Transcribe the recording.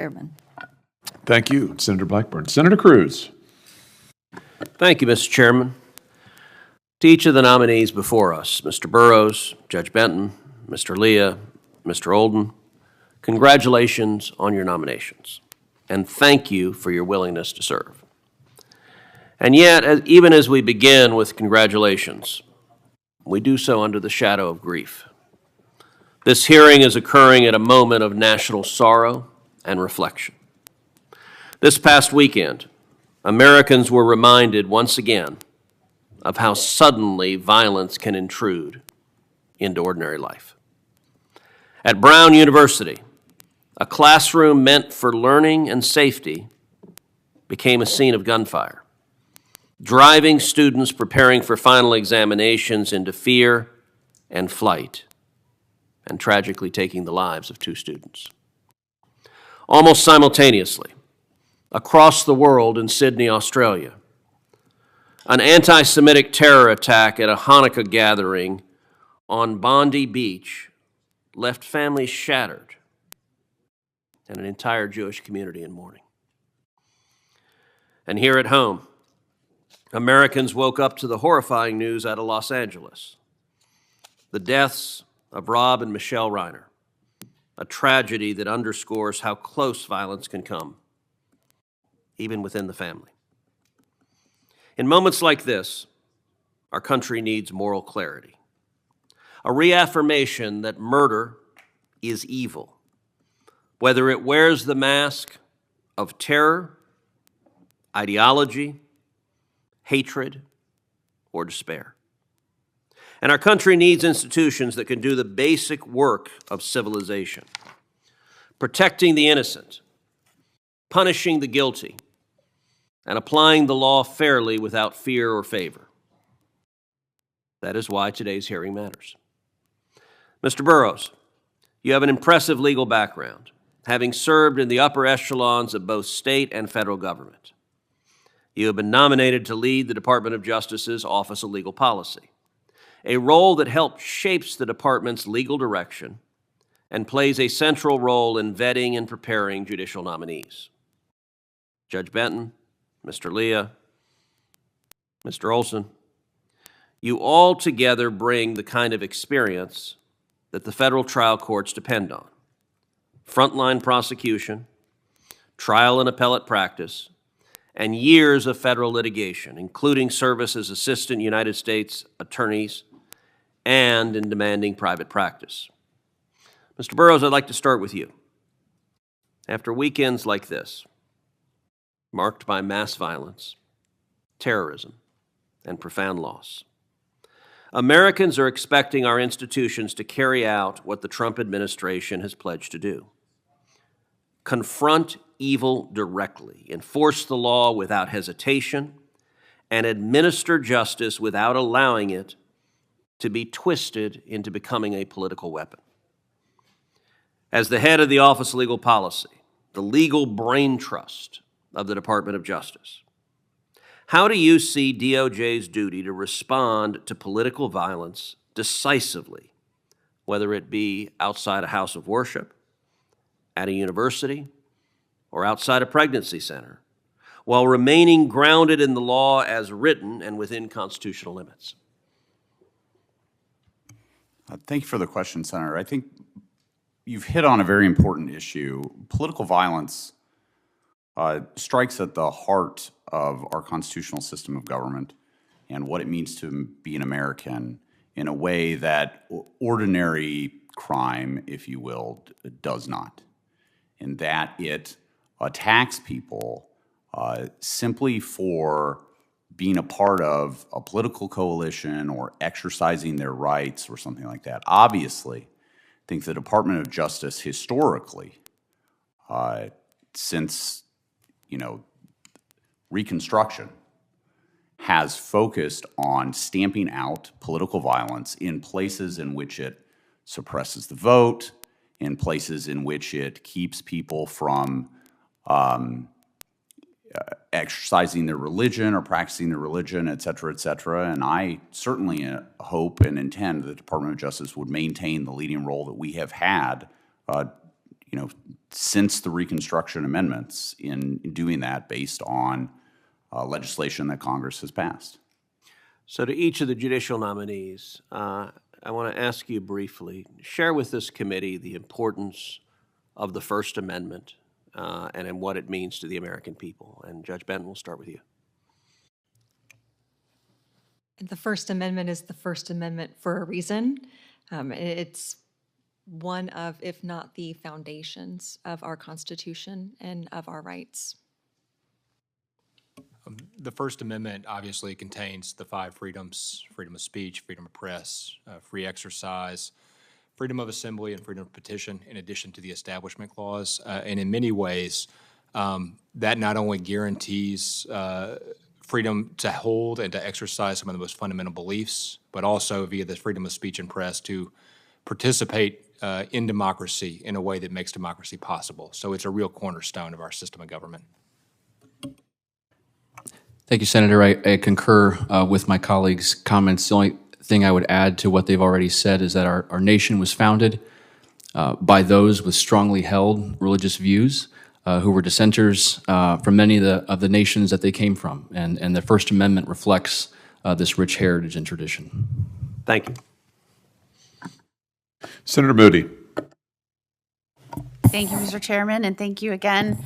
Chairman. Thank you, Senator Blackburn. Senator Cruz. Thank you, Mr. Chairman. To each of the nominees before us, Mr. Burrows, Judge Benton, Mr. Leah, Mr. Olden, congratulations on your nominations, and thank you for your willingness to serve. And yet, even as we begin with congratulations, we do so under the shadow of grief. This hearing is occurring at a moment of national sorrow and reflection. This past weekend, Americans were reminded once again of how suddenly violence can intrude into ordinary life. At Brown University, a classroom meant for learning and safety became a scene of gunfire, driving students preparing for final examinations into fear and flight, and tragically taking the lives of 2 students. Almost simultaneously, across the world in Sydney, Australia, an anti-Semitic terror attack at a Hanukkah gathering on Bondi Beach left families shattered and an entire Jewish community in mourning. And here at home, Americans woke up to the horrifying news out of Los Angeles. The deaths of Rob and Michelle Reiner, a tragedy that underscores how close violence can come, even within the family. In moments like this, our country needs moral clarity, a reaffirmation that murder is evil, whether it wears the mask of terror, ideology, hatred, or despair. And our country needs institutions that can do the basic work of civilization, protecting the innocent, punishing the guilty, and applying the law fairly without fear or favor. That is why today's hearing matters. Mr. Burrows, you have an impressive legal background, having served in the upper echelons of both state and federal government. You have been nominated to lead the Department of Justice's Office of Legal Policy, a role that helps shapes the department's legal direction and plays a central role in vetting and preparing judicial nominees. Judge Benton, Mr. Leah, Mr. Olson, you all together bring the kind of experience that the federal trial courts depend on: frontline prosecution, trial and appellate practice, and years of federal litigation, including service as assistant United States attorneys and in demanding private practice. Mr. Burrows, I'd like to start with you. After weekends like this, marked by mass violence, terrorism, and profound loss, Americans are expecting our institutions to carry out what the Trump administration has pledged to do: confront evil directly, enforce the law without hesitation, and administer justice without allowing it to be twisted into becoming a political weapon. As the head of the Office of Legal Policy, the legal brain trust of the Department of Justice, how do you see DOJ's duty to respond to political violence decisively, whether it be outside a house of worship, at a university, or outside a pregnancy center, while remaining grounded in the law as written and within constitutional limits? Thank you for the question, Senator. I think you've hit on a very important issue. Political violence strikes at the heart of our constitutional system of government and what it means to be an American in a way that ordinary crime, if you will, does not. In that it attacks people simply for being a part of a political coalition or exercising their rights or something like that. Obviously, I think the Department of Justice historically, since Reconstruction, has focused on stamping out political violence in places in which it suppresses the vote, in places in which it keeps people from exercising their religion or practicing their religion, et cetera, et cetera. And I certainly hope and intend that the Department of Justice would maintain the leading role that we have had, since the Reconstruction amendments in doing that based on legislation that Congress has passed. So to each of the judicial nominees, I want to ask you briefly, share with this committee the importance of the First Amendment and what it means to the American people. And Judge Benton, we'll start with you. The First Amendment is the First Amendment for a reason. It's one of, if not the foundations of our Constitution and of our rights. The First Amendment obviously contains the 5 freedoms: freedom of speech, freedom of press, free exercise, freedom of assembly, and freedom of petition, in addition to the Establishment Clause. And in many ways, that not only guarantees freedom to hold and to exercise some of the most fundamental beliefs, but also via the freedom of speech and press to participate in democracy in a way that makes democracy possible. So it's a real cornerstone of our system of government. Thank you, Senator. I concur with my colleagues' comments. The only thing I would add to what they've already said is that our nation was founded by those with strongly held religious views who were dissenters from many of the nations that they came from. And the First Amendment reflects this rich heritage and tradition. Thank you. Senator Moody. Thank you, Mr. Chairman, and thank you again